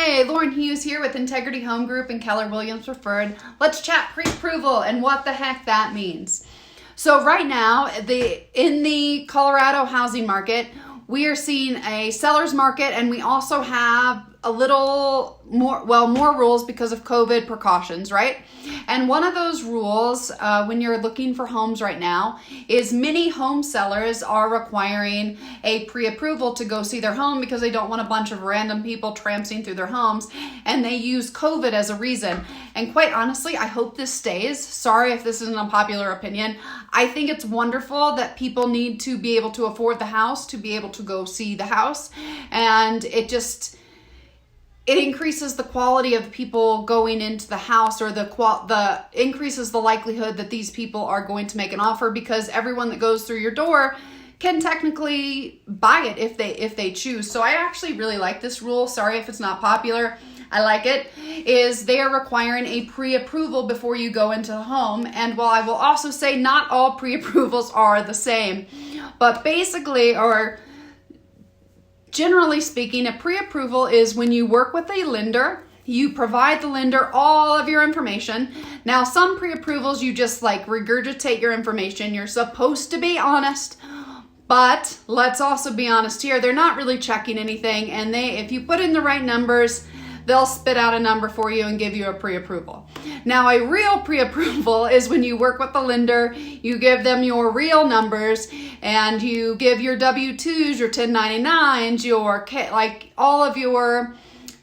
Hey, Lauren Hughes here with Integrity Home Group and Keller Williams Preferred. Let's chat pre-approval and what the heck that means. So right now, in the Colorado housing market, we are seeing a seller's market, and we also have a little more rules because of COVID precautions, right? And one of those rules when you're looking for homes right now is many home sellers are requiring a pre-approval to go see their home because they don't want a bunch of random people tramping through their homes, and they use COVID as a reason. And quite honestly, I hope this stays. Sorry if this is an unpopular opinion. I think it's wonderful that people need to be able to afford the house to be able to go see the house, and it increases the quality of the people going into the house, or increases the likelihood that these people are going to make an offer, because everyone that goes through your door can technically buy it if they choose. So I actually really like this rule. Sorry if it's not popular. I like it. Is they are requiring a pre-approval before you go into the home. And while I will also say not all pre-approvals are the same, but basically, or generally speaking, a pre-approval is when you work with a lender, you provide the lender all of your information. Now, some pre-approvals, you just regurgitate your information. You're supposed to be honest, but let's also be honest here. They're not really checking anything, and if you put in the right numbers, they'll spit out a number for you and give you a pre-approval. Now, a real pre-approval is when you work with the lender, you give them your real numbers, and you give your W-2s, your 1099s, all of your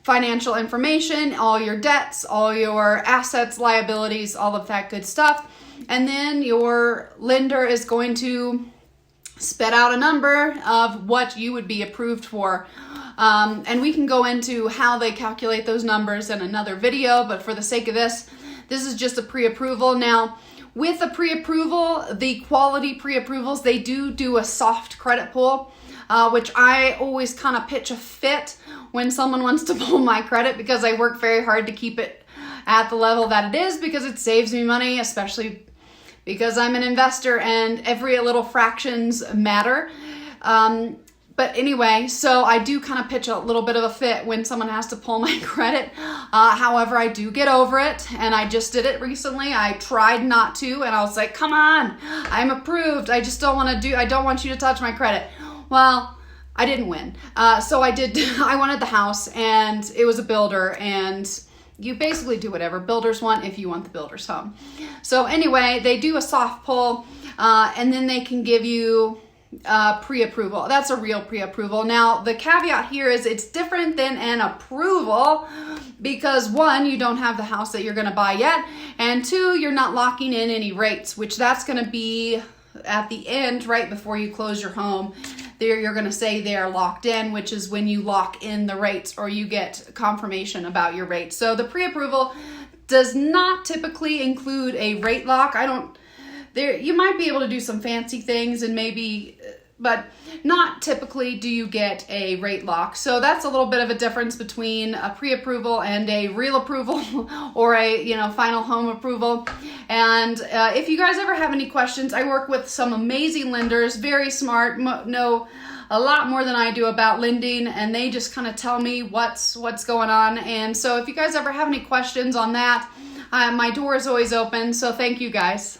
financial information, all your debts, all your assets, liabilities, all of that good stuff. And then your lender is going to spit out a number of what you would be approved for. And we can go into how they calculate those numbers in another video, but for the sake of this is just a pre-approval. Now, with a pre-approval, the quality pre-approvals, they do a soft credit pull, which I always kind of pitch a fit when someone wants to pull my credit, because I work very hard to keep it at the level that it is, because it saves me money, especially because I'm an investor and every little fractions matter. But anyway, so I do kind of pitch a little bit of a fit when someone has to pull my credit. However, I do get over it, and I just did it recently. I tried not to, and I was like, come on, I'm approved. I just don't want you to touch my credit. Well, I didn't win. So I wanted the house, and it was a builder, and you basically do whatever builders want if you want the builder's home. So anyway, they do a soft pull, and then they can give you pre-approval. That's a real pre-approval. Now, the caveat here is it's different than an approval, because one, you don't have the house that you're going to buy yet, and two, you're not locking in any rates, which that's going to be at the end, right before you close your home. There, you're going to say they're locked in, which is when you lock in the rates, or you get confirmation about your rates. So the pre-approval does not typically include a rate lock. You might be able to do some fancy things and but not typically do you get a rate lock. So that's a little bit of a difference between a pre-approval and a real approval or a final home approval. And if you guys ever have any questions, I work with some amazing lenders, very smart, know a lot more than I do about lending, and they just kind of tell me what's going on. And so if you guys ever have any questions on that, my door is always open. So thank you guys.